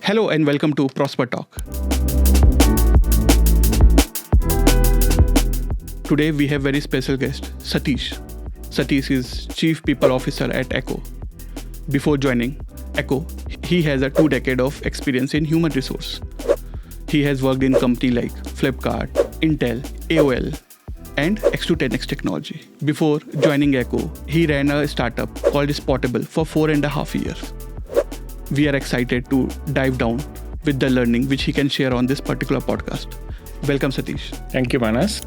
Hello and welcome to Prosperr Talk. Today we have very special guest, Satish. Satish is Chief People Officer at Echo. Before joining Echo, he has a 2 decade of experience in human resource. He has worked in companies like Flipkart, Intel, AOL, and X210X Technology. Before joining Echo, he ran a startup called Spotle for 4.5 years. We are excited to dive down with the learning which he can share on this particular podcast. Welcome, Satish. Thank you, Manas.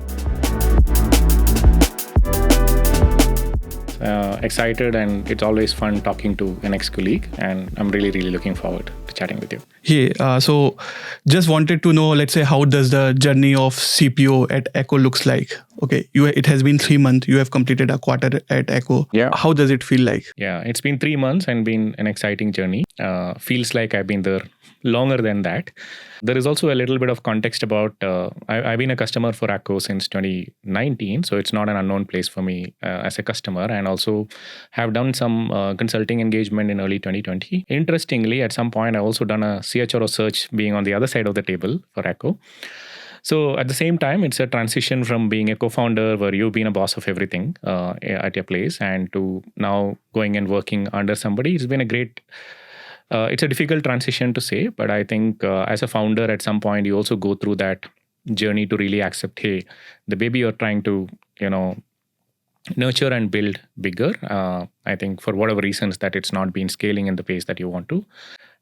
Excited, and it's always fun talking to an ex-colleague, and I'm really looking forward to chatting with you. Yeah, so just wanted to know, let's say, how does the journey of CPO at Echo looks like? Okay, it has been 3 months. You have completed a quarter at Echo. Yeah. How does it feel like? Yeah, it's been 3 months and been an exciting journey. Feels like I've been there longer than that. There is also a little bit of context about, I've been a customer for Echo since 2019, so it's not an unknown place for me as a customer, and also have done some consulting engagement in early 2020. Interestingly, at some point, I've also done a CHRO search being on the other side of the table for Echo. So at the same time, it's a transition from being a co-founder where you've been a boss of everything at your place, and to now going and working under somebody. It's been a great it's a difficult transition to say, but I think as a founder, at some point, you also go through that journey to really accept, hey, the baby you're trying to, nurture and build bigger. I think for whatever reasons that it's not been scaling in the pace that you want to.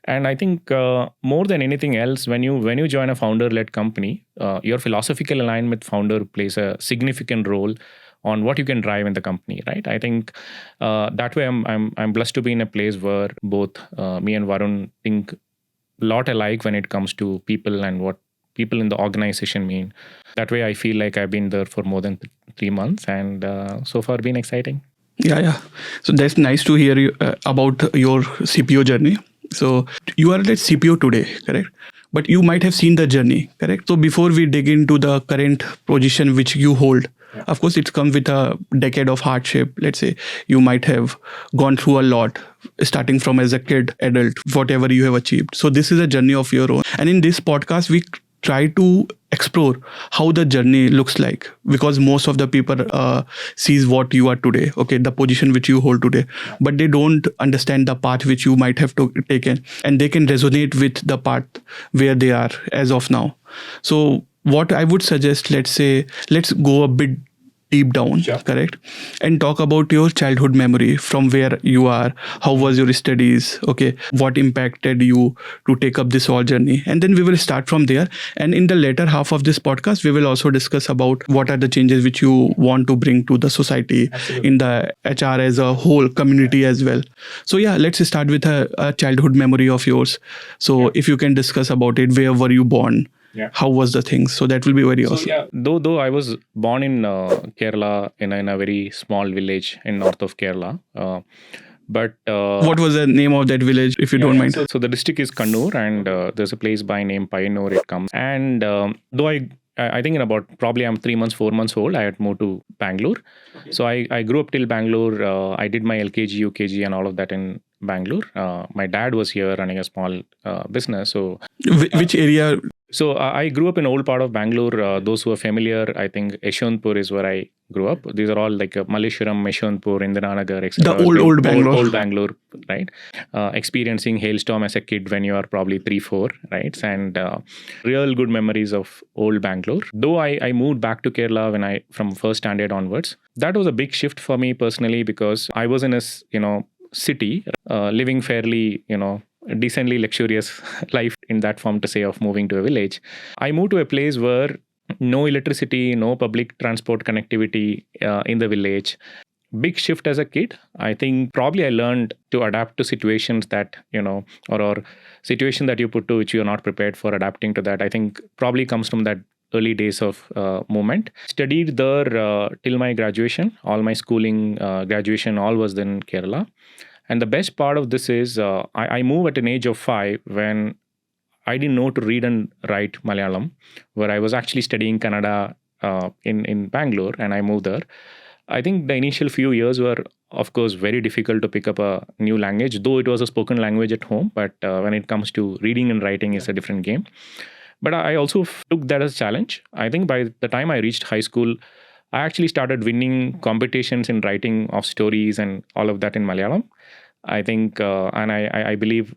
And I think more than anything else, when you join a founder-led company, your philosophical alignment with founder plays a significant role on what you can drive in the company, right? I think that way I'm blessed to be in a place where both me and Varun think a lot alike when it comes to people and what people in the organization mean. That way I feel like I've been there for more than 3 months, and so far been exciting. Yeah. So that's nice to hear you, about your CPO journey. So you are at CPO today, correct? But you might have seen the journey, correct? So before we dig into the current position which you hold, of course, it's come with a decade of hardship. Let's say you might have gone through a lot, starting from as a kid, adult, whatever you have achieved. So this is a journey of your own. And in this podcast, we try to explore how the journey looks like, because most of the people sees what you are today, okay, the position which you hold today, but they don't understand the path which you might have taken, and they can resonate with the path where they are as of now. So what I would suggest, let's go a bit deep down, sure, correct? And talk about your childhood memory from where you are. How was your studies? Okay, what impacted you to take up this whole journey? And then we will start from there. And in the later half of this podcast, we will also discuss about what are the changes which you want to bring to the society, absolutely, in the HR as a whole community as well. So yeah, let's start with a childhood memory of yours. So if you can discuss about it, where were you born? Yeah. How was the thing? So that will be very awesome. Yeah, though I was born in Kerala in a very small village in north of Kerala. But what was the name of that village, if you don't mind? So the district is Kannur, and there's a place by name Payanur it comes. And though I think in about probably I'm 3 months, 4 months old, I had moved to Bangalore. Okay. So I grew up till Bangalore. I did my LKG, UKG and all of that in Bangalore. My dad was here running a small business. So which area? So I grew up in old part of Bangalore. Those who are familiar, I think Yeshwanthpur is where I grew up. These are all like Malleshwaram, Yeshwanthpur, Indiranagar, etc. The old Bangalore. Old Bangalore, right? Experiencing hailstorm as a kid when you are probably 3-4, right? And real good memories of old Bangalore. Though I moved back to Kerala from first standard onwards. That was a big shift for me personally, because I was in a city, living fairly, decently luxurious life in that form to say of moving to a village. I moved to a place where no electricity, no public transport connectivity in the village. Big shift as a kid. I think probably I learned to adapt to situations that, or situation that you put to which you're not prepared for, adapting to that. I think probably comes from that early days of movement. Studied there till my graduation. All my schooling, graduation, all was in Kerala. And the best part of this is I moved at an age of 5 when I didn't know to read and write Malayalam, where I was actually studying Kannada in Bangalore, and I moved there. I think the initial few years were, of course, very difficult to pick up a new language, though it was a spoken language at home. But when it comes to reading and writing, it's a different game. But I also took that as a challenge. I think by the time I reached high school, I actually started winning competitions in writing of stories and all of that in Malayalam. I think, and I believe,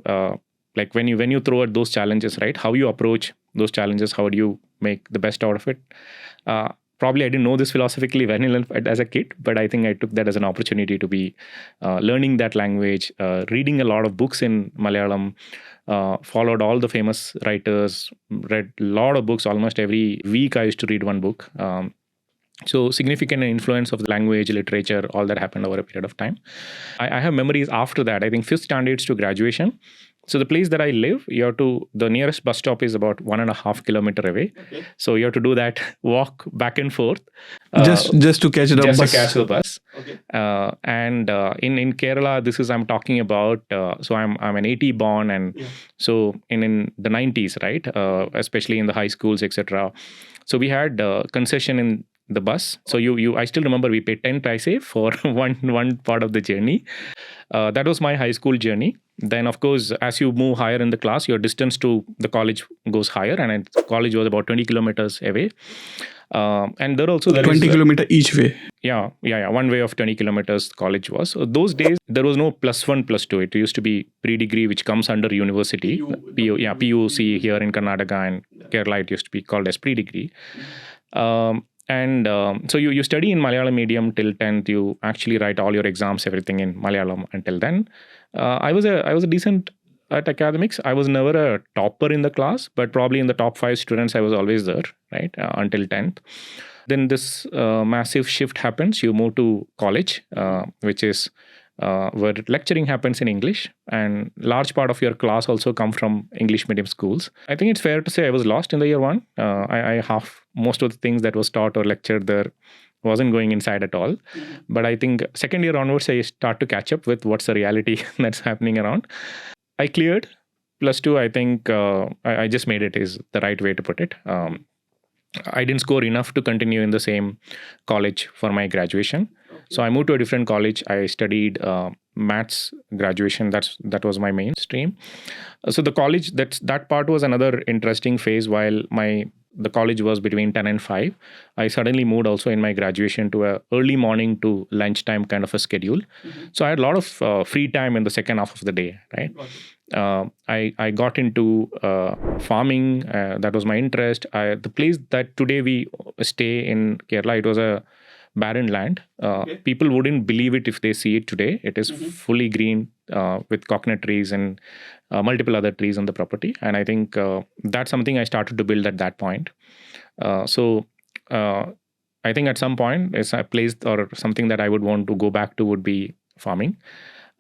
like when you throw at those challenges, right? How you approach those challenges, how do you make the best out of it? Probably I didn't know this philosophically very well as a kid, but I think I took that as an opportunity to be learning that language, reading a lot of books in Malayalam, followed all the famous writers, read a lot of books. Almost every week I used to read one book. So significant influence of the language, literature, all that happened over a period of time. I have memories after that. I think 5th standards to graduation. So the place that I live, the nearest bus stop is about 1.5 kilometer away. Okay. So you have to do that walk back and forth. Just to catch the bus. Just to catch the bus. Okay. And in Kerala, I'm talking about, so I'm an 80 born, and so in the 90s, right? Especially in the high schools, etc. So we had concession in the bus. So I still remember we paid 10 paise for one part of the journey. That was my high school journey. Then, of course, as you move higher in the class, your distance to the college goes higher, and college was about 20 kilometers away. And there 20 kilometers each way. Yeah. One way of 20 kilometers college was. So those days, there was no +1, +2. It used to be pre-degree, which comes under university. PUC here in Karnataka, and Kerala, it used to be called as pre-degree. So you study in Malayalam medium till 10th. You actually write all your exams, everything in Malayalam until then. I was a decent at academics. I was never a topper in the class, but probably in the top 5 students, I was always there, right? Until 10th. Then this massive shift happens. You move to college, which is where lecturing happens in English, and large part of your class also come from English medium schools. I think it's fair to say I was lost in the year 1. I most of the things that was taught or lectured there wasn't going inside at all. But I think second year onwards, I start to catch up with what's the reality that's happening around. I cleared +2. I think I just made it is the right way to put it. I didn't score enough to continue in the same college for my graduation. So I moved to a different college. I studied maths graduation. That was my mainstream. So the college, that part was another interesting phase. While the college was between 10 and 5, I suddenly moved also in my graduation to a early morning to lunchtime kind of a schedule. So I had a lot of free time in the second half of the day, right? I got into farming. That was my interest. The place that today we stay in Kerala, it was a barren land. People wouldn't believe it if they see it today. It is fully green with coconut trees and multiple other trees on the property. And I think that's something I started to build at that point. So I think at some point, it's a place or something that I would want to go back to would be farming.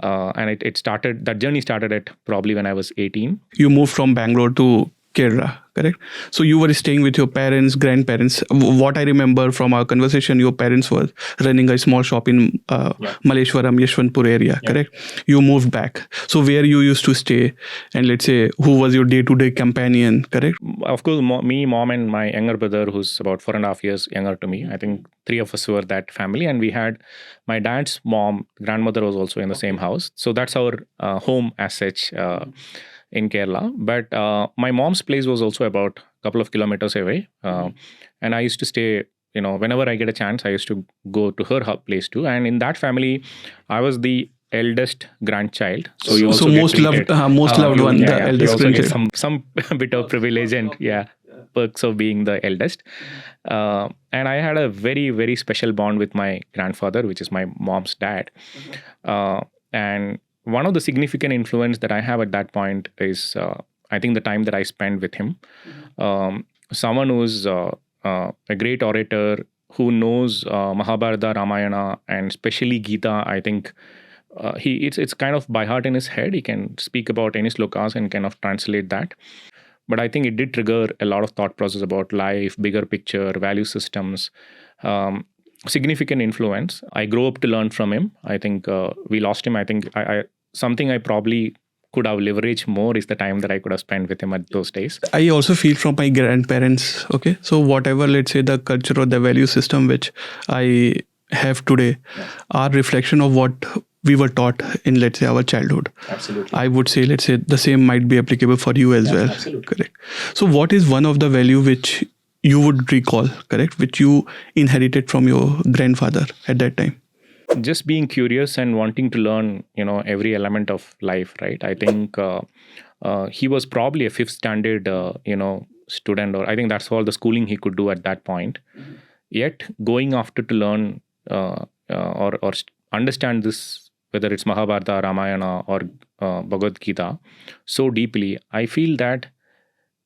And that journey started at probably when I was 18. You moved from Bangalore to Kerala, correct? So you were staying with your parents, grandparents. What I remember from our conversation, your parents were running a small shop in Malleshwaram, Yeshwantpur area, correct? You moved back. So where you used to stay, and let's say, who was your day-to-day companion, correct? Of course, me, mom, and my younger brother, who's about 4.5 years younger to me. I think 3 of us were that family. And we had my dad's mom, grandmother was also in the same house. So that's our home as such. In Kerala, but my mom's place was also about a couple of kilometers away, and I used to stay. Whenever I get a chance, I used to go to her place too. And in that family, I was the eldest grandchild. So you also most loved one, the eldest grandchild. Some bit of privilege and perks of being the eldest. And I had a very, very special bond with my grandfather, which is my mom's dad, and one of the significant influence that I have at that point is, I think, the time that I spent with him. Someone who's a great orator, who knows Mahabharata, Ramayana, and especially Gita. I think it's kind of by heart in his head. He can speak about any slokas and kind of translate that. But I think it did trigger a lot of thought process about life, bigger picture, value systems. Significant influence. I grew up to learn from him. I think we lost him. I think something I probably could have leveraged more is the time that I could have spent with him at those days. I also feel from my grandparents, okay? So whatever, let's say, the culture or the value system which I have today are reflection of what we were taught in, let's say, our childhood. Absolutely. I would say, let's say, the same might be applicable for you as well. Absolutely. Correct. So what is one of the value which you would recall, correct, which you inherited from your grandfather at that time? Just being curious and wanting to learn, every element of life, right? I think he was probably a fifth standard, student, or I think that's all the schooling he could do at that point. Yet going after to learn or understand this, whether it's Mahabharata, Ramayana, or Bhagavad Gita, so deeply, I feel that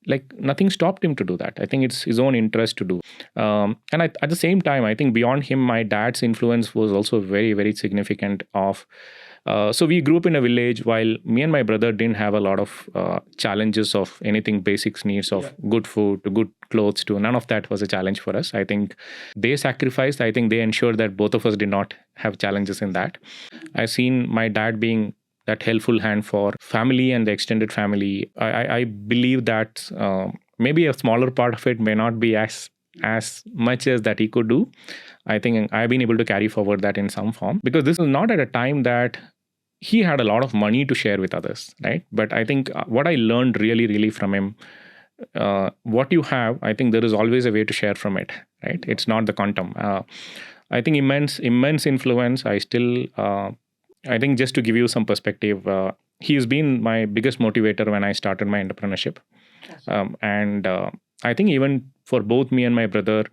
like nothing stopped him to do that. I think it's his own interest to do. At the same time, I think beyond him, my dad's influence was also very, very significant. So we grew up in a village. While me and my brother didn't have a lot of challenges of anything basics needs of good food to good clothes to none of that was a challenge for us. I think they sacrificed. I think they ensured that both of us did not have challenges in that. I've seen my dad being that helpful hand for family and the extended family. I believe that maybe a smaller part of it may not be as much as that he could do. I think I've been able to carry forward that in some form, because this is not at a time that he had a lot of money to share with others, right? But I think what I learned really, really from him, what you have, I think there is always a way to share from it, right? It's not the quantum. I think immense influence. I think just to give you some perspective, he has been my biggest motivator when I started my entrepreneurship. I think even for both me and my brother,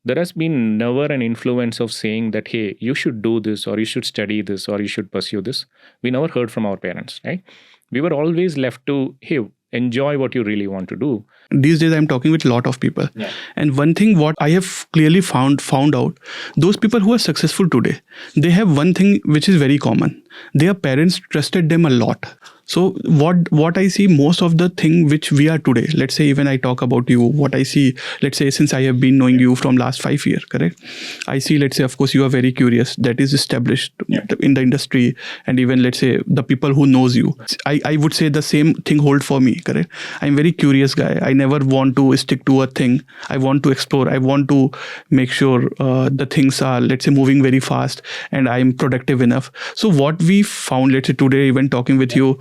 there has been never an influence of saying that, hey, you should do this, or you should study this, or you should pursue this. We never heard from our parents, right? We were always left to, hey, enjoy what you really want to do. These days I'm talking with a lot of people. Yeah. And one thing what I have clearly found out, those people who are successful today, they have one thing which is very common. Their parents trusted them a lot. So what I see, most of the thing which we are today, let's say even I talk about you, what I see, let's say since I have been knowing you from last 5 years, correct? I see, let's say, of course, you are very curious. That is established in the industry. And even, let's say, the people who knows you, I would say the same thing hold for me, correct? I'm very curious guy. I never want to stick to a thing. I want to explore. I want to make sure the things are, let's say, moving very fast and I'm productive enough. So what we found, let's say today, even talking with you,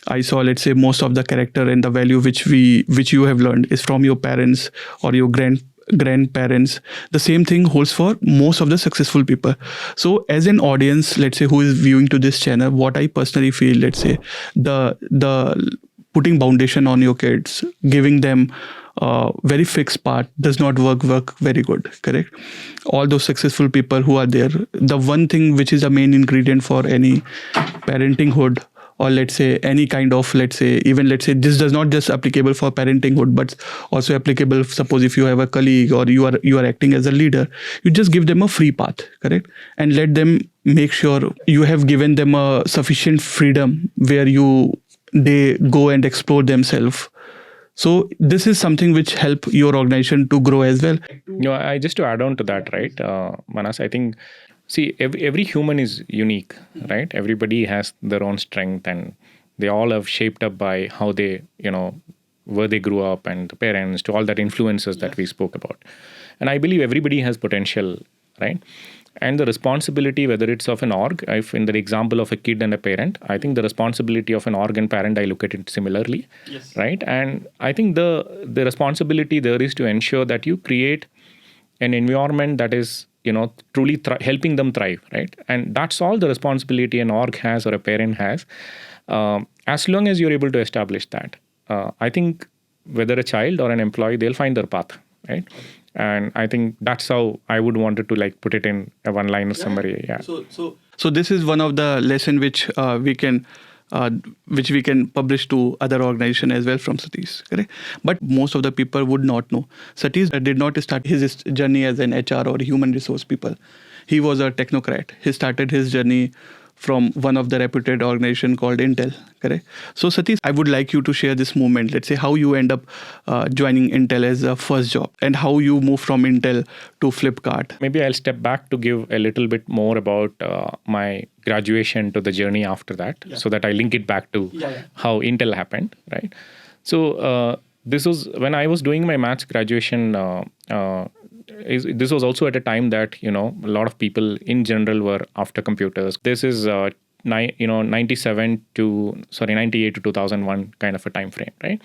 I saw, let's say, most of the character and the value which you have learned is from your parents or your grandparents. The same thing holds for most of the successful people. So as an audience, let's say, who is viewing to this channel, what I personally feel, let's say, the putting foundation on your kids, giving them very fixed path does not work very good, correct? All those successful people who are there, the one thing which is a main ingredient for any parentinghood, or let's say any kind of, let's say, even let's say this does not just applicable for parentinghood, but also applicable, suppose if you have a colleague or you are acting as a leader, you just give them a free path, correct? And let them make sure you have given them a sufficient freedom where they go and explore themselves. So this is something which help your organization to grow as well. I just to add on to that, right, Manas, I think, see, every human is unique, right? Everybody has their own strength, and they all have shaped up by how they, where they grew up, and the parents, to all that influences that we spoke about. And I believe everybody has potential, right? And the responsibility, whether it's of an org, if in the example of a kid and a parent, I think the responsibility of an org and parent, I look at it similarly, right? And I think the responsibility there is to ensure that you create an environment that is, truly helping them thrive, right? And that's all the responsibility an org has or a parent has, as long as you're able to establish that. I think whether a child or an employee, they'll find their path, right? And I think that's how I would want to put it in a one-liner summary. Yeah. So this is one of the lesson which we can publish to other organization as well from Satish, correct? But most of the people would not know. Satish did not start his journey as an HR or human resource people. He was a technocrat. He started his journey from one of the reputed organization called Intel, correct? So Satish, I would like you to share this moment. Let's say how you end up joining Intel as a first job, and how you move from Intel to Flipkart. Maybe I'll step back to give a little bit more about my graduation to the journey after that, so that I link it back to how Intel happened, right? So this was when I was doing my maths graduation. this was also at a time that a lot of people in general were after computers. This is 98 to 2001 kind of a time frame, right?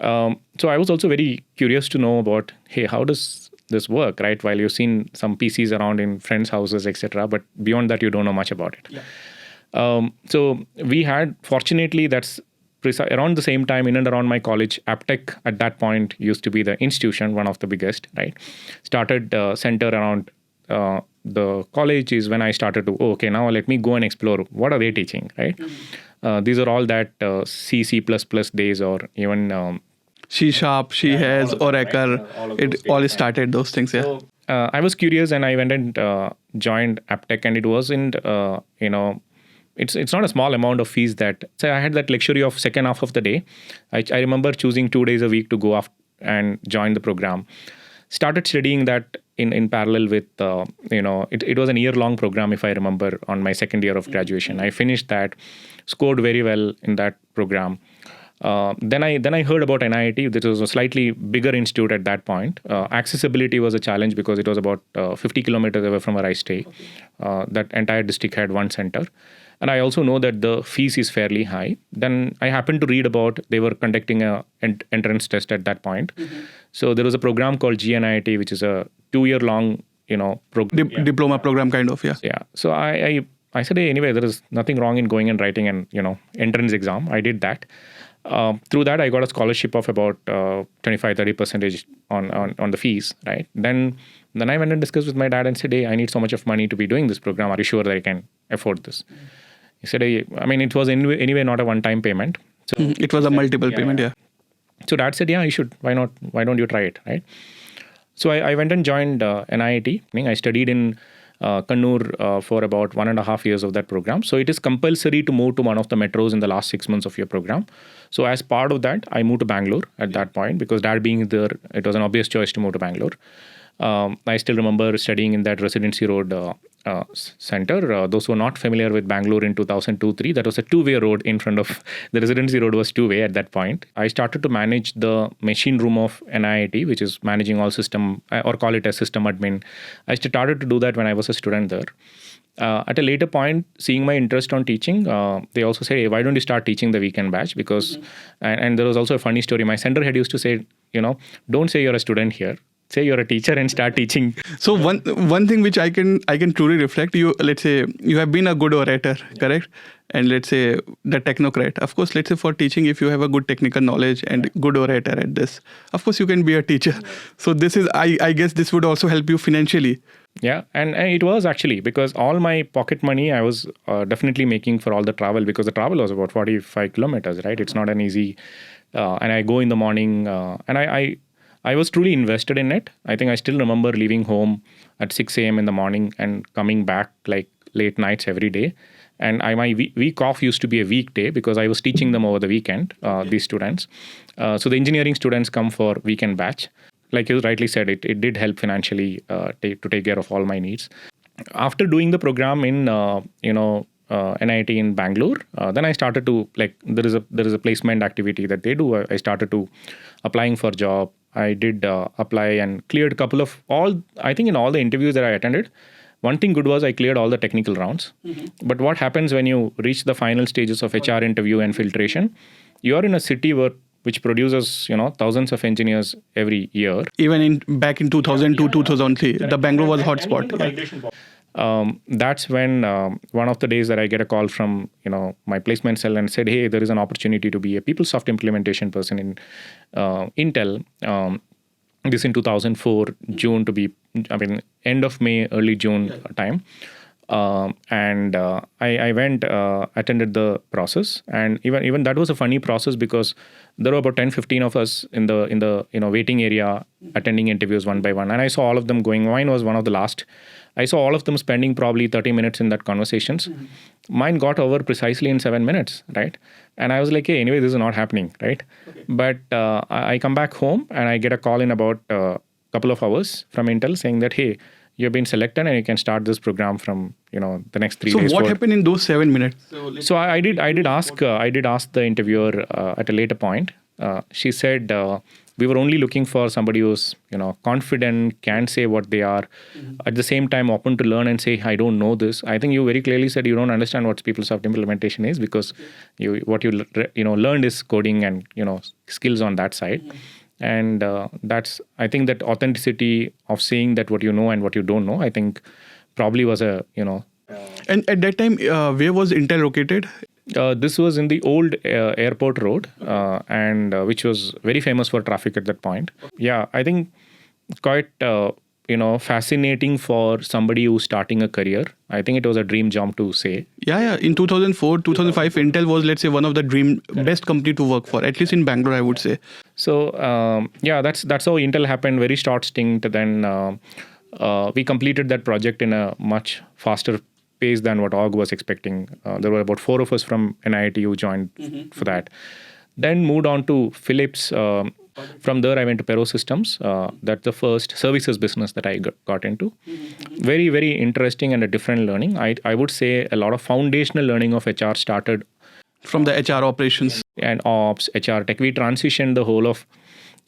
So I was also very curious to know about, hey, how does this work, right? While you've seen some PCs around in friends' houses, etc., but beyond that, you don't know much about it. Yeah. So we had, fortunately, that's around the same time, in and around my college, Aptech at that point used to be the institution, one of the biggest, right? Started center around the college is when I started to, okay, now let me go and explore what are they teaching, right? These are all that C++ days, or even C#, she has, Oracle. Right? It all started those things, yeah. So, I was curious and I went and joined Aptech, and it wasn't, it's not a small amount of fees that, so I had that luxury of second half of the day. I remember choosing 2 days a week to go off and join the program. Started studying that in parallel with, it was an year-long program, if I remember, on my second year of graduation. I finished that, scored very well in that program. Then I heard about NIT. This was a slightly bigger institute at that point. Accessibility was a challenge because it was about 50 kilometers away from where I stay. That entire district had one center. And I also know that the fees is fairly high. Then I happened to read about they were conducting a entrance test at that point. So there was a program called GNIT, which is a 2-year-long, program. Diploma program kind of, yeah. Yeah. So I said, hey, anyway, there is nothing wrong in going and writing an entrance exam. I did that. Through that, I got a scholarship of about 25-30% on the fees, right? Then I went and discussed with my dad and said, hey, I need so much of money to be doing this program. Are you sure that I can afford this? He said, hey, I mean, it was anyway not a one-time payment. So it was a multiple payment, yeah. So dad said, yeah, you should. Why not? Why don't you try it, right? So I went and joined NIT. I studied in Kannur for about 1.5 years of that program. So it is compulsory to move to one of the metros in the last 6 months of your program. So as part of that, I moved to Bangalore at that point because dad being there, it was an obvious choice to move to Bangalore. I still remember studying in that Residency Road center. Those who are not familiar with Bangalore in 2002-03, that was a two-way road in front of the Residency Road was two-way at that point. I started to manage the machine room of NIT, which is managing all system, or call it a system admin. I started to do that when I was a student there. At a later point, seeing my interest on teaching, they also say, hey, why don't you start teaching the weekend batch? Because, and there was also a funny story. My center head used to say, don't say you're a student here. Say you're a teacher and start teaching. So one thing which I can truly reflect, let's say you have been a good orator, correct? And let's say the technocrat. Of course, let's say for teaching, if you have a good technical knowledge and good orator at this, of course you can be a teacher. So this is, I guess this would also help you financially. Yeah, and it was actually because all my pocket money I was definitely making for all the travel, because the travel was about 45 kilometers, right? It's not an easy, and I go in the morning and I was truly invested in it. I think I still remember leaving home at 6 a.m. in the morning and coming back like late nights every day. And my week off used to be a weekday because I was teaching them over the weekend, these students. So the engineering students come for weekend batch. Like you rightly said, it did help financially to take care of all my needs. After doing the program in NIT in Bangalore, then I started to, like, there is a placement activity that they do. I started to applying for job. I did apply and cleared a couple of I think in all the interviews that I attended, one thing good was I cleared all the technical rounds. But what happens when you reach the final stages of HR interview and filtration, you are in a city which produces thousands of engineers every year. Even back in 2002, 2003, the Bangalore was a hotspot. That's when one of the days that I get a call from my placement cell and said, hey, there is an opportunity to be a PeopleSoft implementation person in Intel. This in 2004 June, to be end of May, early June time. And I went, attended the process, and even that was a funny process because there were about 10-15 of us in the waiting area attending interviews one by one, and I saw all of them going. Mine was one of the last. I saw all of them spending probably 30 minutes in that conversations. Mine got over precisely in 7 minutes, right? And I was like, hey, anyway, this is not happening, right? Okay. But I come back home and I get a call in about a couple of hours from Intel saying that, hey, you've been selected and you can start this program from the next 3 days. So what happened in those 7 minutes? So I did ask the interviewer at a later point. She said, we were only looking for somebody who's confident, can say what they are, at the same time open to learn and say, I don't know this. I think you very clearly said you don't understand what PeopleSoft implementation is, because what you learned is coding and skills on that side. And that's, I think, that authenticity of saying that what you know and what you don't know, I think probably was a And at that time, where was Intel located? This was in the old airport road, and which was very famous for traffic at that point. Yeah, I think quite fascinating for somebody who's starting a career. I think it was a dream job to say. Yeah. In 2004, 2005, Intel was, let's say, one of the best company to work for, at least in Bangalore, I would say. So that's how Intel happened. Very short stint. Then we completed that project in a much faster pace than what org was expecting. There were about 4 of us from NIT who joined for that. Then moved on to Philips. From there, I went to Pero Systems. That's the first services business that I got into. Very, very interesting and a different learning. I would say a lot of foundational learning of HR started from the HR operations and ops, HR tech. We transitioned the whole of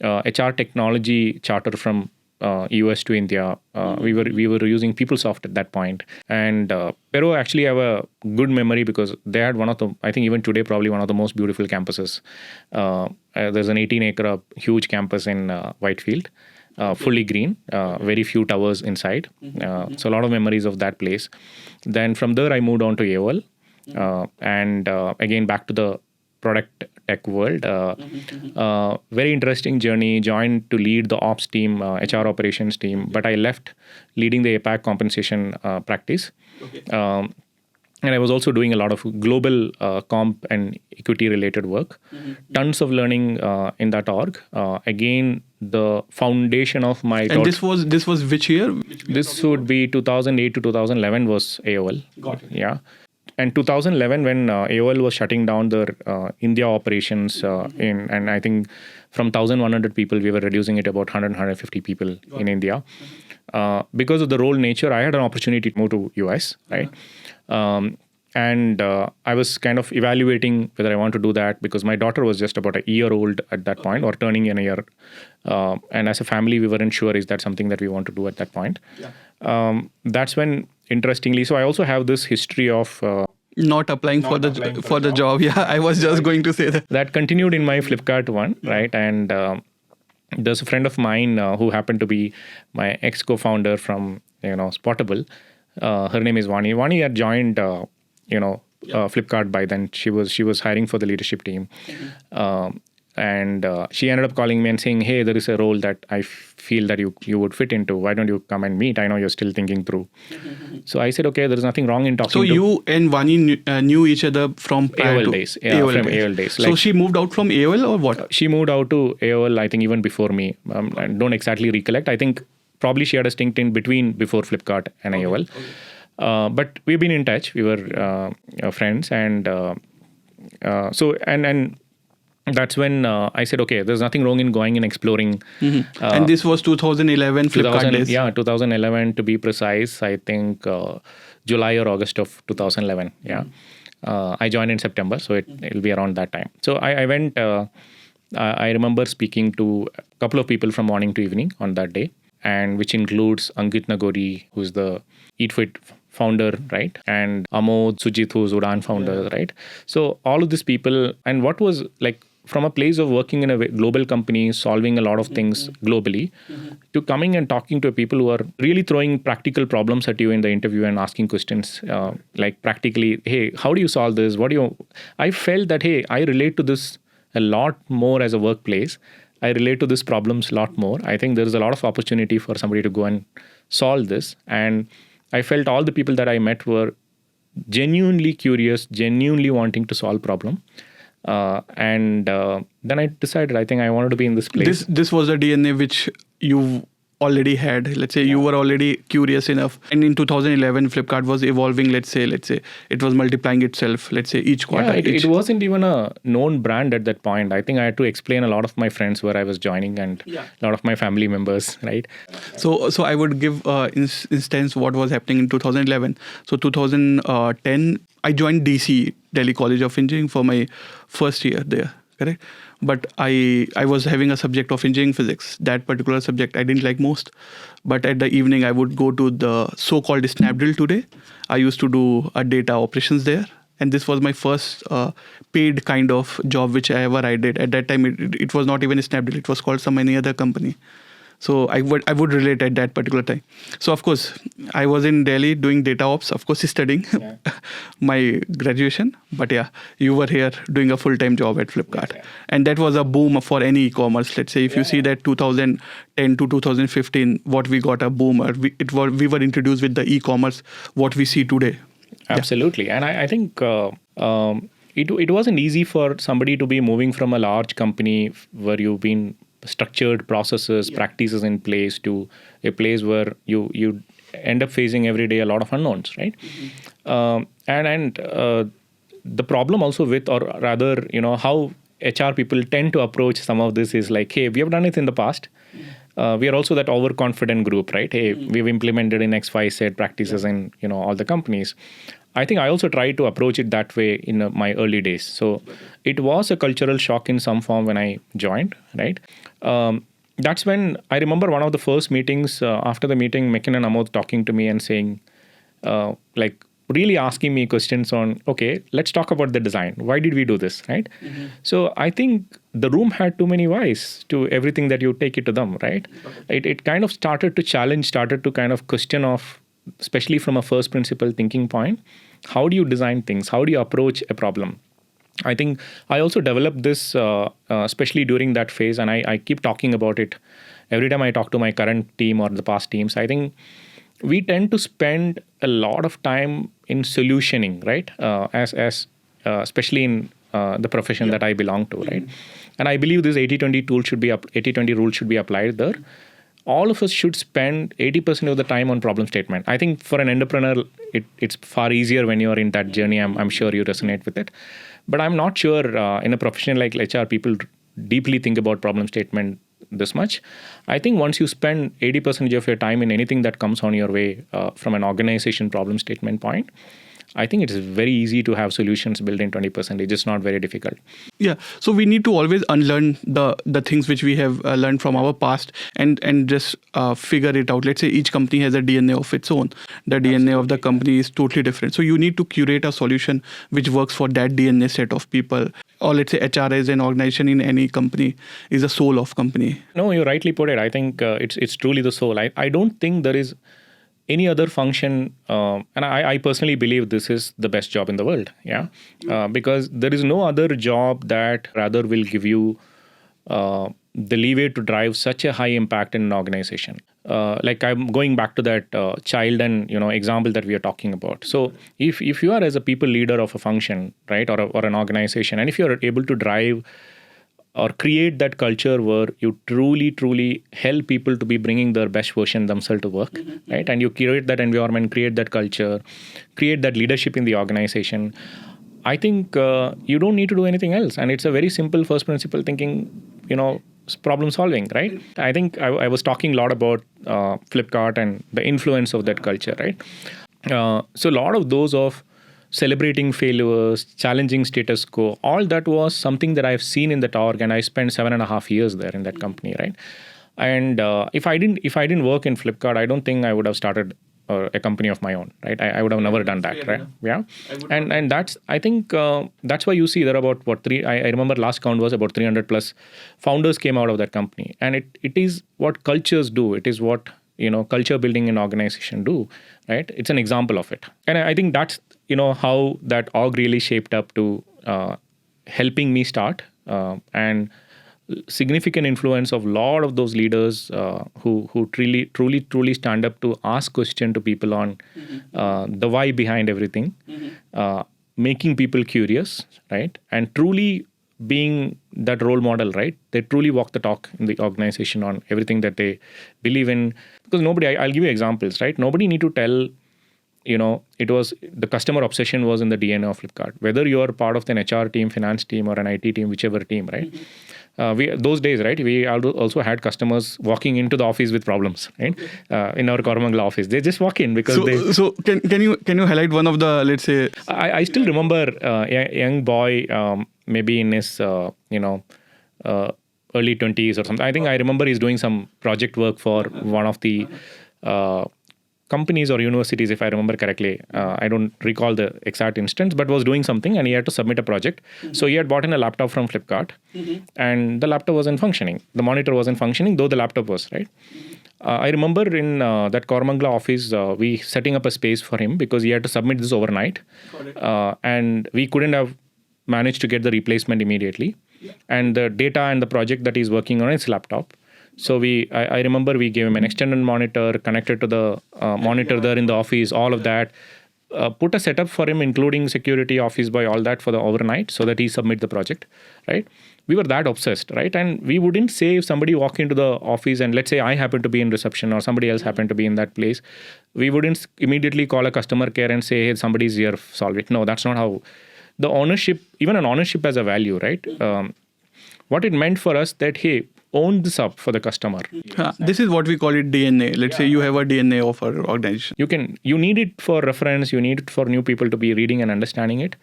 HR technology charter from US to India. We were using PeopleSoft at that point. And Pero actually have a good memory because they had one of the, I think even today, probably one of the most beautiful campuses. There's an 18-acre huge campus in Whitefield, fully green, very few towers inside. So a lot of memories of that place. Then from there, I moved on to AOL. And again, back to the product tech world. Very interesting journey. Joined to lead the ops team, HR operations team, but I left leading the APAC compensation practice. Okay. And I was also doing a lot of global comp and equity related work. Tons of learning in that org. Again, the foundation of my... And this was which year? This would be 2008 to 2011 was AOL. Got it. Yeah. And 2011, when AOL was shutting down their India operations, and I think from 1,100 people, we were reducing it to about 150 people in India. Because of the role nature, I had an opportunity to move to US, right? And I was kind of evaluating whether I want to do that because my daughter was just about a year old at that point, or turning in a year. And as a family, we weren't sure is that something that we want to do at that point. Yeah. That's when, interestingly, so I also have this history of not applying for the job. Yeah, I was just going to say that. That continued in my Flipkart one, right? And there's a friend of mine who happened to be my ex-co-founder from Spotle. Her name is Vani. Vani had joined Flipkart by then. She was hiring for the leadership team. And she ended up calling me and saying, hey, there is a role that I feel that you would fit into. Why don't you come and meet? I know you're still thinking through. So I said, okay, there is nothing wrong in talking to... So you and Vani knew each other from AOL days. Yeah, AOL days. So she moved out from AOL or what? She moved out to AOL, I think, even before me. I don't exactly recollect. I think probably she had a stint in between before Flipkart and AOL. Okay. But we've been in touch. We were friends. And and that's when I said, okay, there's nothing wrong in going and exploring. And this was 2011 Flipkart days? Yeah, 2011 to be precise. I think July or August of 2011. Yeah. I joined in September, so it'll be around that time. So I went, I remember speaking to a couple of people from morning to evening on that day, and which includes Ankit Nagori, who's the EatFit founder, right? And Amod, Sujit, who's Udan founder, right? So all of these people, and what was like, from a place of working in a global company, solving a lot of things globally, to coming and talking to people who are really throwing practical problems at you in the interview and asking questions like practically, hey, how do you solve this? I felt that, hey, I relate to this a lot more as a workplace. I relate to these problems a lot more. I think there is a lot of opportunity for somebody to go and solve this. And I felt all the people that I met were genuinely curious, genuinely wanting to solve problem. And then I decided, I think I wanted to be in this place. This was a DNA which you already had. Let's say you were already curious enough. And in 2011, Flipkart was evolving. Let's say it was multiplying itself. Let's say each quarter. Yeah, it wasn't even a known brand at that point. I think I had to explain a lot of my friends where I was joining and a lot of my family members, right? So I would give instance what was happening in 2011. So 2010, I joined DC, Delhi College of Engineering, for my first year there. correct? But I was having a subject of engineering physics. That particular subject I didn't like most. But at the evening, I would go to the so-called Snapdeal today. I used to do a data operations there. And this was my first paid kind of job which I did. At that time, it was not even Snapdeal. It was called some any other company. So I would relate at that particular time. So of course, I was in Delhi doing data ops, of course, studying my graduation. But yeah, you were here doing a full-time job at Flipkart. Yeah. And that was a boom for any e-commerce. Let's say if you see that 2010 to 2015, what we got a boom. We were introduced with the e-commerce, what we see today. Absolutely. And I think it wasn't easy for somebody to be moving from a large company where you've been structured processes, practices in place to a place where you end up facing every day a lot of unknowns, right? And the problem also with, or rather, how HR people tend to approach some of this is like, hey, we have done it in the past. We are also that overconfident group, right? Hey, we've implemented in X, Y, Z practices in all the companies. I think I also tried to approach it that way in my early days. So it was a cultural shock in some form when I joined, right? That's when I remember one of the first meetings. After the meeting, Mekin and Amod talking to me and saying, really asking me questions on, okay, let's talk about the design. Why did we do this, right? So I think the room had too many whys to everything that you take it to them, right? It kind of started to challenge, started to kind of question of, especially from a first principle thinking point, how do you design things? How do you approach a problem? I think I also developed this, especially during that phase, and I keep talking about it every time I talk to my current team or the past teams. I think we tend to spend a lot of time in solutioning, right? Especially in the profession that I belong to, right? And I believe this 80-20 tool should be 80-20 rule should be applied there. All of us should spend 80% of the time on problem statement. I think for an entrepreneur, it's far easier when you're in that journey. I'm sure you resonate with it. But I'm not sure in a profession like HR, people deeply think about problem statement this much. I think once you spend 80% of your time in anything that comes on your way from an organization problem statement point, I think it is very easy to have solutions built in 20%. It's just not very difficult. Yeah. So we need to always unlearn the things which we have learned from our past and just figure it out. Let's say each company has a DNA of its own. The DNA of the company is totally different. So you need to curate a solution which works for that DNA set of people. Or let's say HR as an organization in any company is the soul of company. No, you rightly put it. I think it's truly the soul. I don't think there is any other function, and I personally believe this is the best job in the world, because there is no other job that rather will give you the leeway to drive such a high impact in an organization. Like I'm going back to that child and example that we are talking about. So if you are as a people leader of a function, right, or an organization, and if you are able to drive or create that culture where you truly help people to be bringing their best version themselves to work, right? And you create that environment, create that culture, create that leadership in the organization. I think you don't need to do anything else. And it's a very simple first principle thinking, problem solving, right? I think I was talking a lot about Flipkart and the influence of that culture, right? So a lot of those of celebrating failures, challenging status quo, all that was something that I've seen in that org, and I spent 7.5 years there in that company, right? And if I didn't work in Flipkart, I don't think I would have started a company of my own, right? I would have never done that, right? Yeah. And that's, I think that's why you see there are about I remember last count was about 300 plus founders came out of that company. And it is what cultures do. It is what, culture building an organization do, right? It's an example of it. And I think that's, how that org really shaped up to helping me start and significant influence of a lot of those leaders who truly stand up to ask question to people on the why behind everything, making people curious, right? And truly being that role model, right? They truly walk the talk in the organization on everything that they believe in. Because I'll give you examples, right? Nobody need to tell it was the customer obsession was in the DNA of Flipkart. Whether you are part of an HR team, finance team, or an IT team, whichever team, right? We those days, right? We also had customers walking into the office with problems, right? In our Koramangala office, they just walk in because they. So can you highlight one of the, let's say? I still remember a young boy, maybe in his early 20s or something. I think I remember he's doing some project work for one of the companies or universities, if I remember correctly. I don't recall the exact instance, but was doing something and he had to submit a project. So he had bought in a laptop from Flipkart and the laptop wasn't functioning. The monitor wasn't functioning, though the laptop was, right? I remember in that Koramangala office, we setting up a space for him because he had to submit this overnight. And we couldn't have managed to get the replacement immediately. And the data and the project that he's working on is laptop. So I remember we gave him an external monitor, connected to the monitor there in the office, all of that. Put a setup for him, including security, office boy, all that for the overnight so that he submit the project, right? We were that obsessed, right? And we wouldn't say if somebody walk into the office and let's say I happen to be in reception or somebody else happened to be in that place, we wouldn't immediately call a customer care and say, hey, somebody's here, solve it. No, that's not how. The ownership, even an ownership has a value, right? What it meant for us that, hey, own this up for the customer. This is what we call it DNA. Let's say you have a DNA of our organization. You need it for reference, you need it for new people to be reading and understanding it.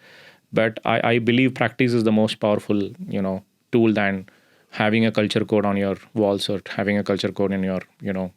But I believe practice is the most powerful, tool than having a culture code on your walls or having a culture code in your,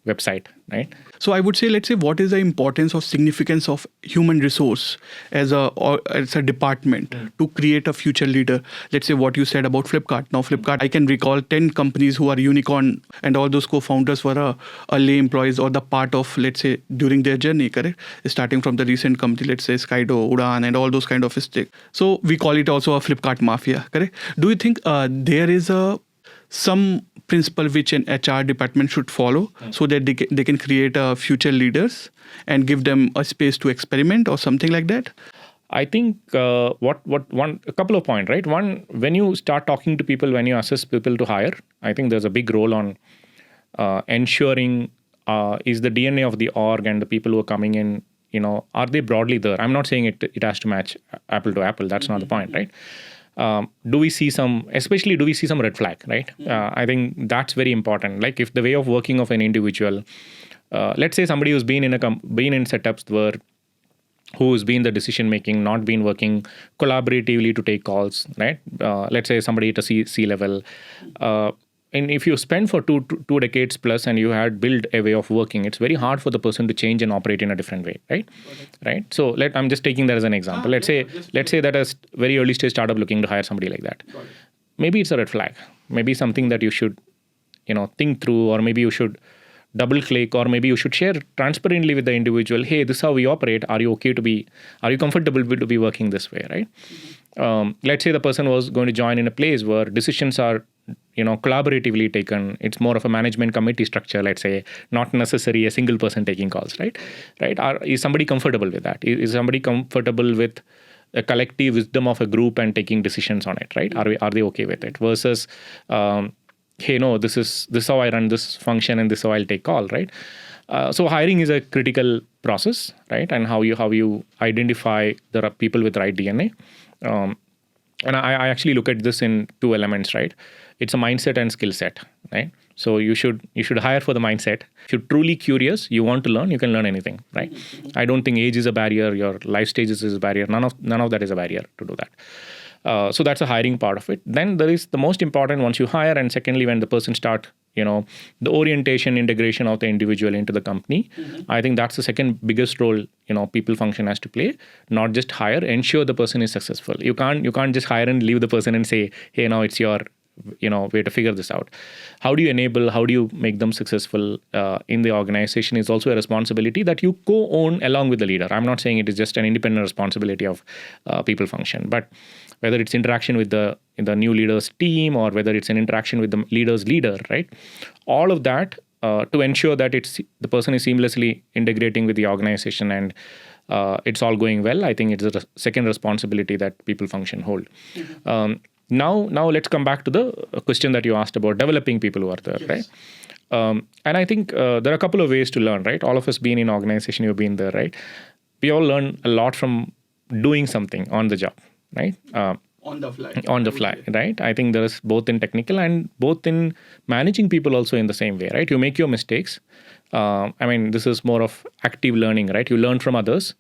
website, right? So I would say, let's say, what is the importance or significance of human resource as a department to create a future leader? Let's say what you said about Flipkart. Now Flipkart, I can recall 10 companies who are unicorn and all those co-founders were early employees or the part of, let's say, during their journey, correct? Starting from the recent company, let's say Skydo, Udaan and all those kind of stick. So we call it also a Flipkart mafia, correct? Do you think there is some principle which an HR department should follow so that they can create future leaders and give them a space to experiment or something like that? I think a couple of points, right? One, when you start talking to people, when you assess people to hire, I think there's a big role on ensuring is the DNA of the org and the people who are coming in, are they broadly there? I'm not saying it has to match apple to apple. That's not the point, right? Do we see some red flag, right? I think that's very important. Like if the way of working of an individual, let's say somebody who's been in setups who's been the decision making, not been working collaboratively to take calls, right? Let's say somebody at a C level. And if you spend for two decades plus and you had built a way of working, it's very hard for the person to change and operate in a different way, right? Right. So I'm just taking that as an example. Let's say that a very early stage startup looking to hire somebody like that. Maybe it's a red flag. Maybe something that you should, think through, or maybe you should double click, or maybe you should share transparently with the individual. Hey, this is how we operate. Are you comfortable to be working this way, right? Let's say the person was going to join in a place where decisions are collaboratively taken. It's more of a management committee structure, let's say, not necessarily a single person taking calls, right? Is somebody comfortable with that? Is somebody comfortable with a collective wisdom of a group and taking decisions on it, right? Are they okay with it? Versus, hey, no, this is how I run this function and this is how I'll take call, right? So hiring is a critical process, right? And how you identify there are people with right DNA. And I actually look at this in two elements, right? It's a mindset and skill set, right? So you should hire for the mindset. If you're truly curious, you want to learn, you can learn anything, right? I don't think age is a barrier, your life stages is a barrier. None of that is a barrier to do that. So that's a hiring part of it. Then there is the most important once you hire, and secondly, when the person start, the orientation, integration of the individual into the company. I think that's the second biggest role, people function has to play. Not just hire, ensure the person is successful. You can't just hire and leave the person and say, hey, now it's your way to figure this out. How do you make them successful in the organization is also a responsibility that you co-own along with the leader. I'm not saying it is just an independent responsibility of people function, but whether it's interaction with the new leader's team or whether it's an interaction with the leader's leader, right? All of that to ensure that the person is seamlessly integrating with the organization and it's all going well. I think it's a second responsibility that people function hold. Now let's come back to the question that you asked about developing people who are there, yes. Right? And I think there are a couple of ways to learn, right? All of us being in organization, you've been there, right? we all learn a lot from doing something on the job, right? On the fly. On the fly, right? I think there is both in technical and both in managing people also in the same way, right? You make your mistakes. I mean, this is more of active learning, right? You learn from others,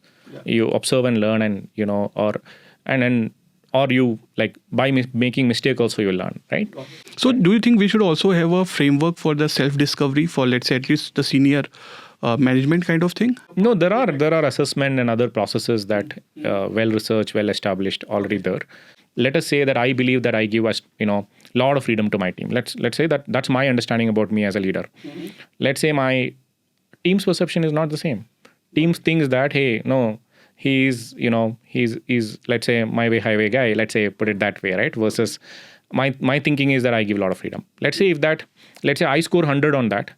you observe and learn, and or you like by making mistake also you learn, right? So do you think we should also have a framework for the self-discovery for, let's say, at least the senior management kind of thing? No, there are assessment and other processes that well researched, well established already there. Let us say that I believe that I give us lot of freedom to my team. Let's say that that's my understanding about me as a leader. Let's say my team's perception is not the same. Teams thinks that, hey, no, he's let's say my way highway guy. Let's say put it that way, right? Versus my thinking is that I give a lot of freedom. Let's say I score 100 on that.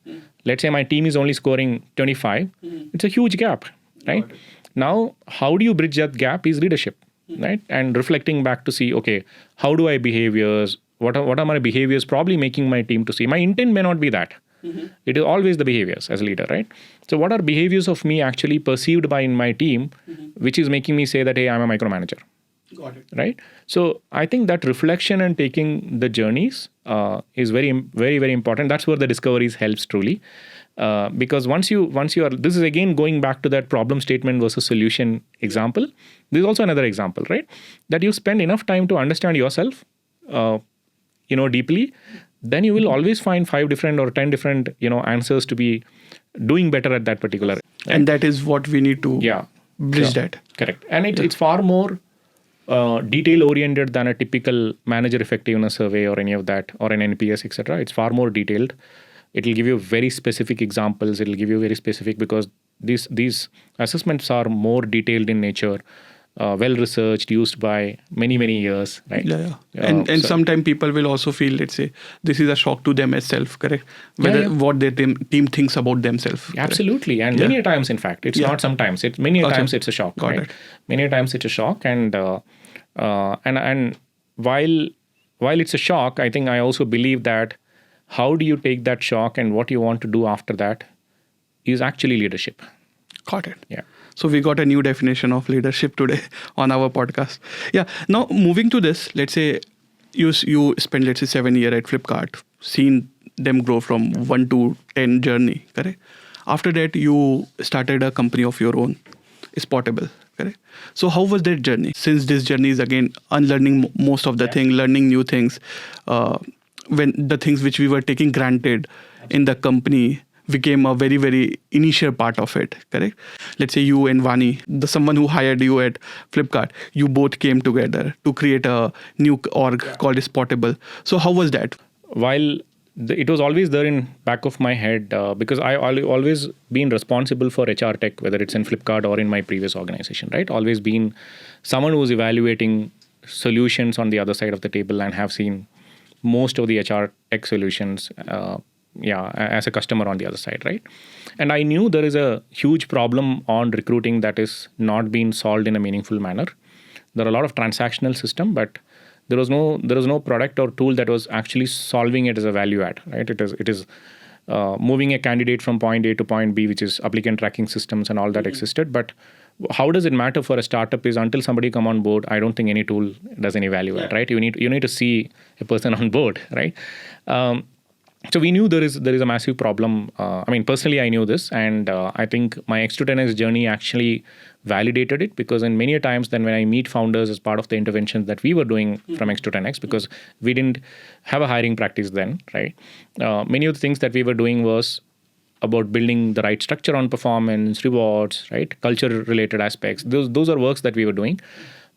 Let's say my team is only scoring 25. It's a huge gap, right? Now, how do you bridge that gap is leadership, right? And reflecting back to see, okay, how do I behaviors? What are my behaviors probably making my team to see? My intent may not be that. It is always the behaviors as a leader, right? So what are behaviors of me actually perceived by in my team, which is making me say that, hey, I'm a micromanager. Got it. Right? So I think that reflection and taking the journeys is very, very, very important. That's where the discoveries helps truly. Because once you are, this is again going back to that problem statement versus solution example. This is also another example, right? That you spend enough time to understand yourself, deeply, then you will always find 5 different or 10 different, answers to be doing better at that particular. Right? And that is what we need to bridge that. Correct. And it's far more detail oriented than a typical manager effectiveness survey or any of that, or an NPS, etc. It's far more detailed. It will give you very specific examples. It will give you very specific, because these assessments are more detailed in nature, well researched, used by many years, right? Yeah. And sometimes people will also feel, let's say, this is a shock to them as self, correct? What their team thinks about themselves. Absolutely. And many times, in fact, it's not sometimes. It's many times it's a shock. Got right? it. Many times it's a shock, and while it's a shock, I think I also believe that how do you take that shock and what you want to do after that is actually leadership. Got it. Yeah. So we got a new definition of leadership today on our podcast. Yeah. Now moving to this, let's say you spend, let's say, 7 years at Flipkart, seen them grow from 1 to 10 journey, correct? After that, you started a company of your own, Spotle, correct? So how was that journey? Since this journey is again unlearning most of the thing, learning new things, when the things which we were taking granted in the company became a very, very initial part of it, correct? Let's say you and Vani, someone who hired you at Flipkart, you both came together to create a new org called Spotle. So how was that? While it was always there in back of my head, because I always been responsible for HR tech, whether it's in Flipkart or in my previous organization, right? Always been someone who's evaluating solutions on the other side of the table, and have seen most of the HR tech solutions as a customer on the other side, right? And I knew there is a huge problem on recruiting that is not being solved in a meaningful manner. There are a lot of transactional system, but there was no product or tool that was actually solving it as a value add, right? It is moving a candidate from point A to point B, which is applicant tracking systems and all that existed. But how does it matter for a startup is until somebody come on board, I don't think any tool does any value add, right? You need to see a person on board, right? So we knew there is a massive problem. Personally, I knew this, and I think my X210X journey actually validated it, because in many times then when I meet founders as part of the interventions that we were doing from X210X, because we didn't have a hiring practice then, right? Many of the things that we were doing was about building the right structure on performance, rewards, right? Culture-related aspects. Those are works that we were doing.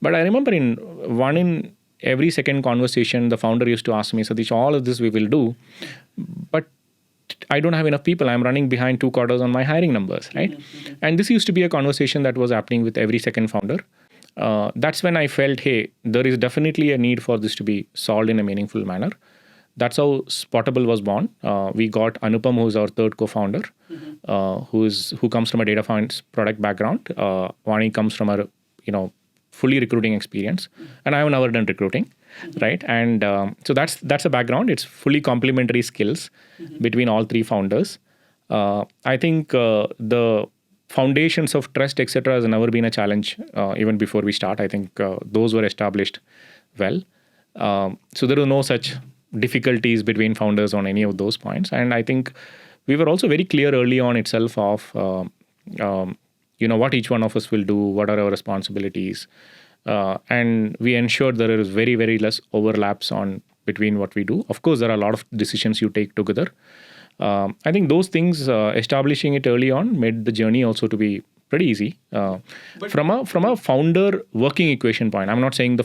But I remember in every second conversation, the founder used to ask me, Satish, all of this we will do, but I don't have enough people. I'm running behind 2 quarters on my hiring numbers, right? And this used to be a conversation that was happening with every second founder. That's when I felt, hey, there is definitely a need for this to be solved in a meaningful manner. That's how Spotle was born. We got Anupam, who's our third co-founder, who comes from a data science product background. Vani comes from a fully recruiting experience, and I have never done recruiting, right? And so that's a background. It's fully complementary skills between all 3 founders. I think the foundations of trust, etc., has never been a challenge even before we start. I think those were established well. So there were no such difficulties between founders on any of those points. And I think we were also very clear early on itself of what each one of us will do, what are our responsibilities, and we ensured there is very, very less overlaps on between what we do. Of course, there are a lot of decisions you take together. I think those things, establishing it early on, made the journey also to be pretty easy. From a founder working equation point, I'm not saying the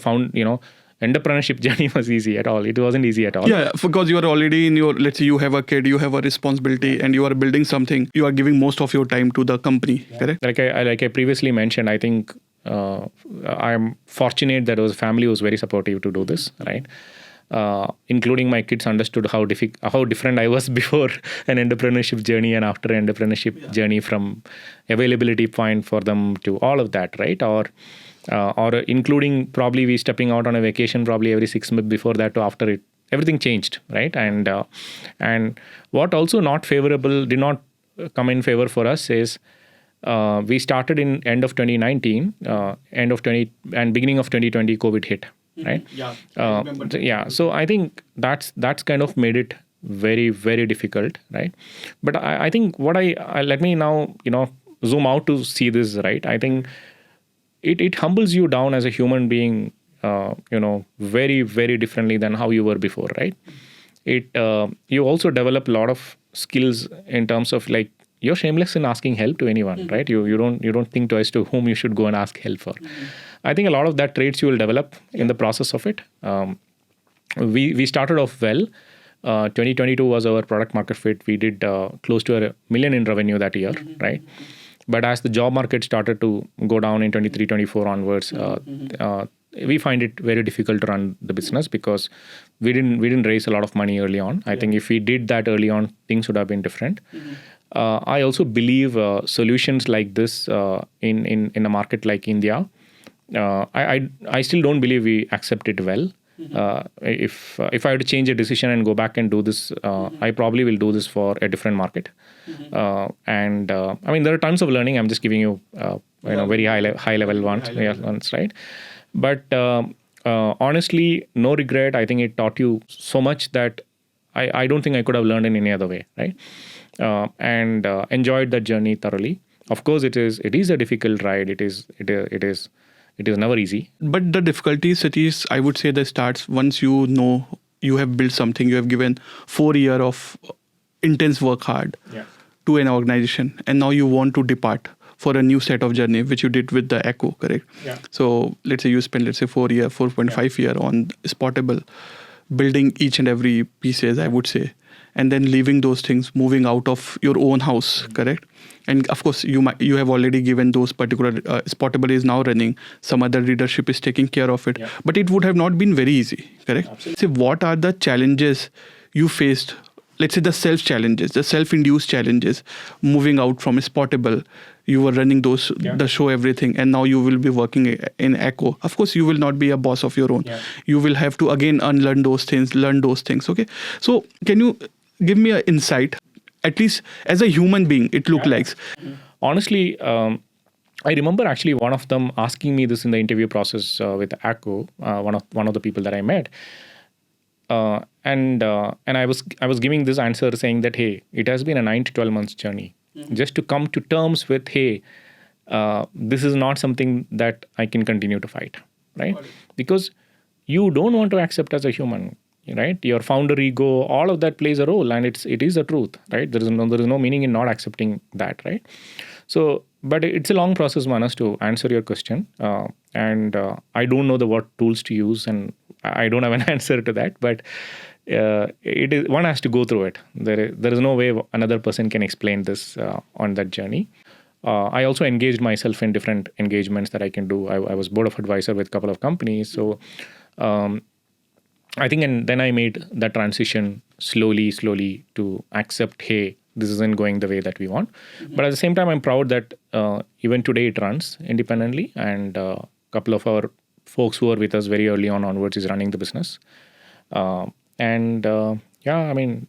entrepreneurship journey was easy at all. It wasn't easy at all. Yeah, because you are already in your, let's say you have a kid, you have a responsibility, and you are building something. You are giving most of your time to the company, correct? Like I previously mentioned, I think I'm fortunate that our family was very supportive to do this, right? Including my kids understood how different I was before an entrepreneurship journey and after an entrepreneurship journey, from availability point for them to all of that, right? Or including probably we stepping out on a vacation probably every 6 months before that to after it, everything changed, right? And what also did not come in favor for us is we started in end of 2019, and beginning of 2020, COVID hit. Right. Yeah. So I think that's kind of made it very, very difficult. Right. But I think let me now, zoom out to see this, right. I think it humbles you down as a human being, very, very differently than how you were before. Right. You also develop a lot of skills in terms of like, you're shameless in asking help to anyone, right? You don't think twice to whom you should go and ask help for. I think a lot of that traits you will develop in the process of it. We started off well. 2022 was our product market fit. We did close to $1 million in revenue that year, right? But as the job market started to go down in 23, 24 onwards, we find it very difficult to run the business because we didn't raise a lot of money early on. I think if we did that early on, things would have been different. I also believe solutions like this in a market like India, I still don't believe we accept it well. If I had to change a decision and go back and do this, I probably will do this for a different market. And I mean, there are tons of learning. I'm just giving you very high level ones, right? But honestly, no regret. I think it taught you so much that I don't think I could have learned in any other way, right? And enjoyed that journey thoroughly. Of course, it is a difficult ride. It is never easy. But the difficulty, Satish, I would say that starts once you know you have built something, you have given 4 years of intense work hard to an organization, and now you want to depart for a new set of journey, which you did with the Echo, correct? Yeah. So let's say you spend 4.5 years on Spotle, building each and every pieces, I would say, and then leaving those things, moving out of your own house, correct? And of course, you have already given those particular, Spotle is now running, some other leadership is taking care of it, but it would have not been very easy, correct? Absolutely. So what are the challenges you faced? Let's say the self-challenges, the self-induced challenges, moving out from Spotle, you were running the show, everything, and now you will be working in Echo. Of course, you will not be a boss of your own. Yeah. You will have to again unlearn those things, learn those things, okay? So can you give me an insight, at least as a human being, it looked like? Honestly, I remember actually one of them asking me this in the interview process with Echo, one of the people that I met. And I was giving this answer saying that, hey, it has been a 9 to 12 months journey just to come to terms with, hey, this is not something that I can continue to fight, right? Because you don't want to accept as a human, right? Your founder ego, all of that plays a role, and it is the truth, right? There is no meaning in not accepting that, right? So, but it's a long process, Manas, to answer your question, and I don't know what tools to use, and I don't have an answer to that, but it is, one has to go through it. There is no way another person can explain this on that journey. I also engaged myself in different engagements that I can do. I was board of advisor with a couple of companies. So I think, and then I made that transition slowly to accept, hey, this isn't going the way that we want. But at the same time, I'm proud that even today it runs independently, and a couple of our folks who are with us very early onwards is running the business. I mean,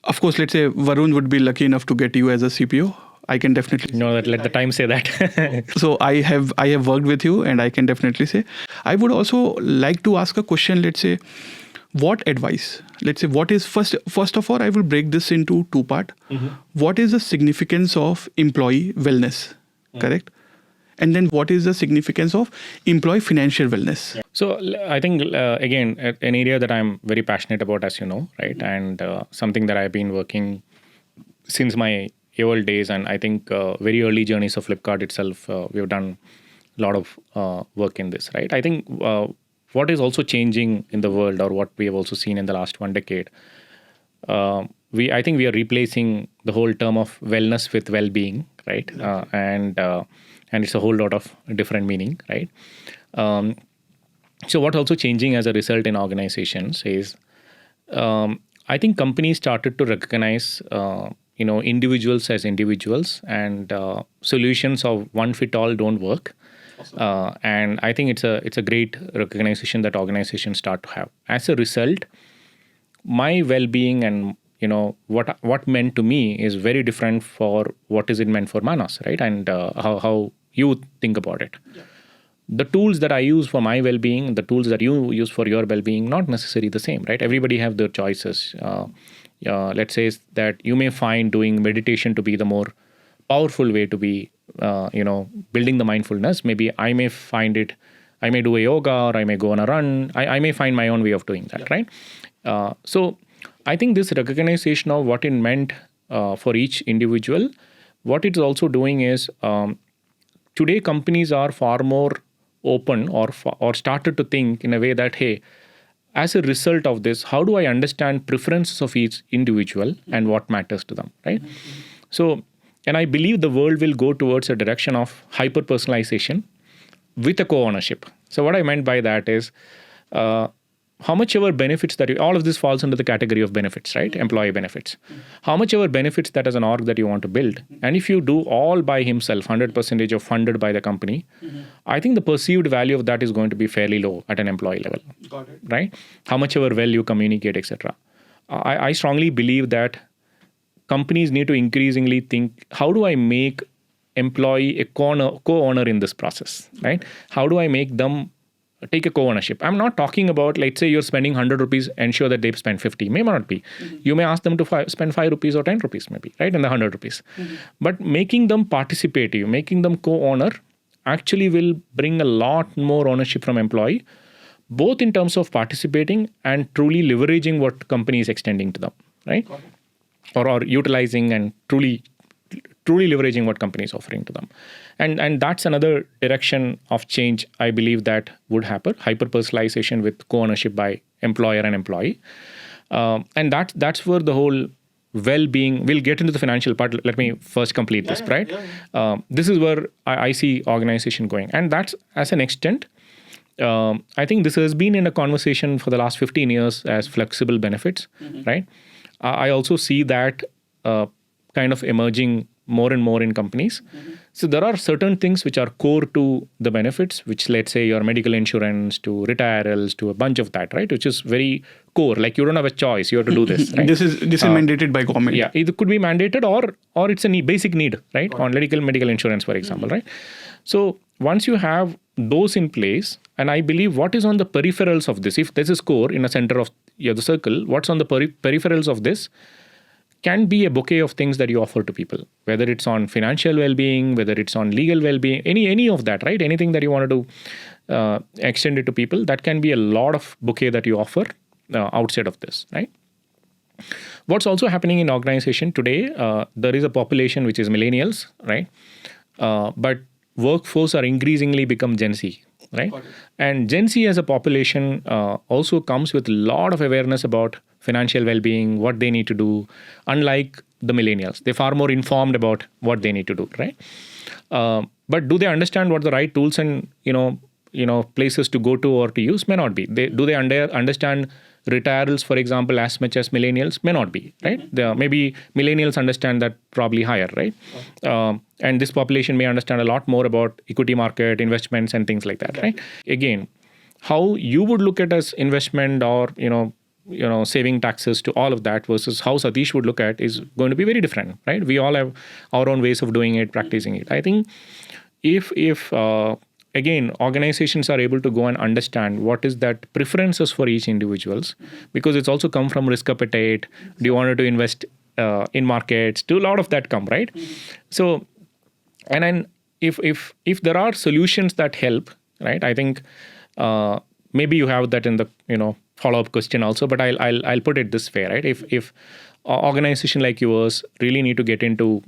of course, let's say Varun would be lucky enough to get you as a CPO. I can definitely No, let the time say that. so I have worked with you, and I can definitely say I would also like to ask a question. Let's say, what advice? Let's say, what is first of all, I will break this into two part. What is the significance of employee wellness? Correct. And then what is the significance of employee financial wellness? So I think, again, an area that I'm very passionate about, as you know, right? And something that I've been working since my old days, and I think very early journeys of Flipkart itself, we've done a lot of work in this, right? I think what is also changing in the world, or what we have also seen in the last 1 decade, I think we are replacing the whole term of wellness with well-being, right? And it's a whole lot of different meaning, right? So what also changing as a result in organizations is, I think companies started to recognize, individuals as individuals, and solutions of one fit all don't work. And I think it's a great recognition that organizations start to have. As a result, my well-being and what meant to me is very different for what is it meant for Manas, right? And how you think about it. Yeah. The tools that I use for my well-being, the tools that you use for your well-being, not necessarily the same, right? Everybody have their choices. Let's say that you may find doing meditation to be the more powerful way to be, building the mindfulness. Maybe I may find it, I may do a yoga, or I may go on a run. I may find my own way of doing that, right? So I think this recognition of what it meant for each individual, what it's also doing is, today companies are far more open, or started to think in a way that, hey, as a result of this, how do I understand preferences of each individual and what matters to them, right? So, and I believe the world will go towards a direction of hyper-personalization with a co-ownership. So what I meant by that is, how much ever benefits that all of this falls under the category of benefits, right? Employee benefits. How much ever benefits that as an org that you want to build. And if you do all by himself, 100% of funded by the company, I think the perceived value of that is going to be fairly low at an employee level. Got it. Right? How much ever well you communicate, etc. I strongly believe that companies need to increasingly think, how do I make employee a co-owner in this process, right? How do I make them take a co-ownership? I'm not talking about, let's say you're spending 100 rupees, ensure that they spend 50. May not be. You may ask them to spend 5 rupees or 10 rupees maybe, right? In the 100 rupees. But making them participative, making them co-owner actually will bring a lot more ownership from employee, both in terms of participating and truly leveraging what company is extending to them, right? Or utilizing and truly leveraging what company is offering to them. And that's another direction of change I believe that would happen, hyper-personalization with co-ownership by employer and employee. And that's where the whole well-being, we'll get into the financial part. Let me first complete this, right? This is where I see organization going. And that's, as an extent, I think this has been in a conversation for the last 15 years as flexible benefits, right? I also see that kind of emerging more and more in companies. So there are certain things which are core to the benefits, which, let's say, your medical insurance to retirals to a bunch of that, right? Which is very core. Like you don't have a choice; you have to do this. Right? This is mandated by government. Yeah, it could be mandated, or it's a basic need, right? On medical insurance, for example, right? So once you have those in place, and I believe what is on the peripherals of this, if this is core in a center of the circle, what's on the peripherals of this can be a bouquet of things that you offer to people, whether it's on financial well-being, whether it's on legal well-being, any of that, right? Anything that you want to do, extend it to people, that can be a lot of bouquet that you offer outside of this, right? What's also happening in organization today, there is a population which is millennials, right? But workforce are increasingly become Gen Z, right? And Gen Z as a population also comes with a lot of awareness about financial well-being, what they need to do, unlike the millennials. They're far more informed about what they need to do, right? But do they understand what the right tools and places to go to or to use? May not be. Do they understand retirals, for example, as much as millennials? May not be, right? Maybe millennials understand that probably higher, right? And this population may understand a lot more about equity market, investments, and things like that, right? Again, how you would look at as investment or saving taxes to all of that versus how Satish would look at is going to be very different, right? We all have our own ways of doing it, practicing it. I think if again organizations are able to go and understand what is that preferences for each individuals, because it's also come from risk appetite. Do you want to invest in markets? Do a lot of that come, right? So, and then if there are solutions that help, right? I think maybe you have that in the follow-up question also, but I'll put it this way, right? If organization like yours really need to get into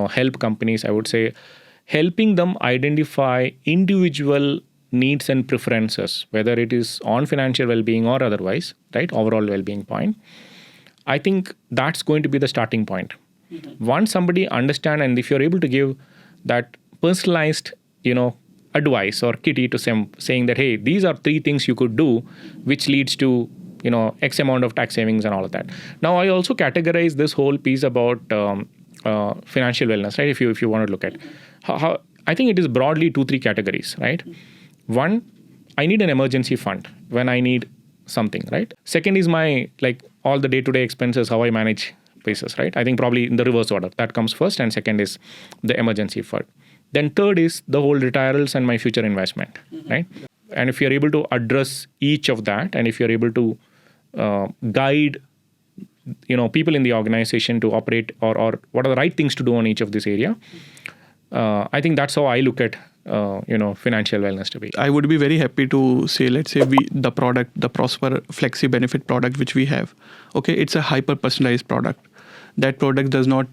help companies, I would say helping them identify individual needs and preferences, whether it is on financial well-being or otherwise, right? Overall well-being point. I think that's going to be the starting point. Once somebody understand, and if you're able to give that personalized, advice or kitty to saying that, hey, these are 3 things you could do, which leads to X amount of tax savings and all of that. Now, I also categorize this whole piece about financial wellness, right? If you want to look at how I think it is broadly 2-3 categories, right? One, I need an emergency fund when I need something, right? Second is my all the day-to-day expenses, how I manage basis, right? I think probably in the reverse order. That comes first, and second is the emergency fund. Then third is the whole retirals and my future investment, right? And if you're able to address each of that, and if you're able to guide people in the organization to operate or what are the right things to do on each of this area, I think that's how I look at financial wellness to be. I would be very happy to say, let's say the Prosperr Flexi Benefit product which we have, okay, it's a hyper-personalized product. That product does not,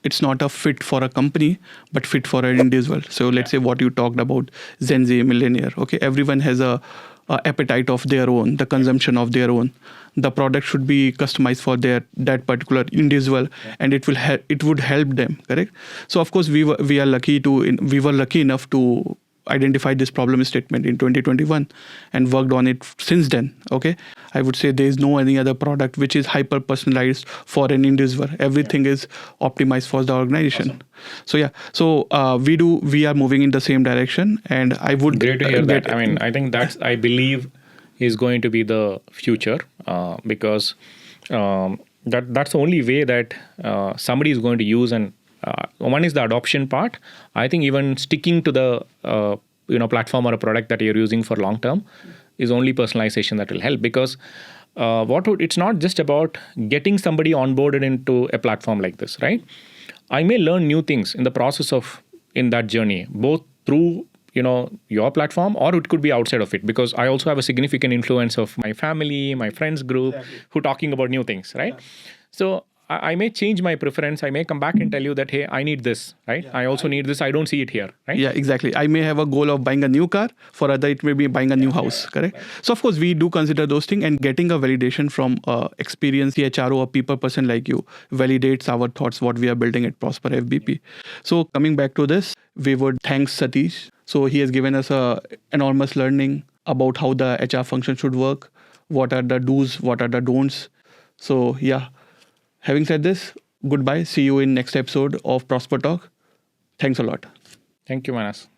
it's not a fit for a company, but fit for an individual. So let's say what you talked about, Gen Z, millennial, okay, everyone has a appetite of their own, the consumption of their own. The product should be customized for that particular individual, and it would help them, correct? So of course we were lucky enough to identify this problem statement in 2021 and worked on it since then. Okay, I would say there is no any other product which is hyper personalized for an individual. Everything is optimized for the organization. Awesome. So yeah, so we are moving in the same direction, and I would great to hear that. I mean, I think I believe is going to be the future because that's the only way that somebody is going to use. And one is the adoption part. I think even sticking to the platform or a product that you're using for long term is only personalization that will help, because it's not just about getting somebody onboarded into a platform like this, right? I may learn new things in the process of in that journey, both through your platform, or it could be outside of it, because I also have a significant influence of my family, my friends group, who talking about new things, right? Yeah. So I may change my preference. I may come back and tell you that, hey, I need this, right? Yeah, I also need this. I don't see it here, right? Yeah, exactly. I may have a goal of buying a new car. For other, it may be buying a new house, correct? Right. So of course, we do consider those things, and getting a validation from experienced CHRO or people person like you validates our thoughts, what we are building at Prosperr FBP. So coming back to this, we would thank Satish. So he has given us a enormous learning about how the HR function should work, what are the do's, what are the don'ts. So yeah. Having said this, goodbye. See you in next episode of Prosperr Talk. Thanks a lot. Thank you, Manas.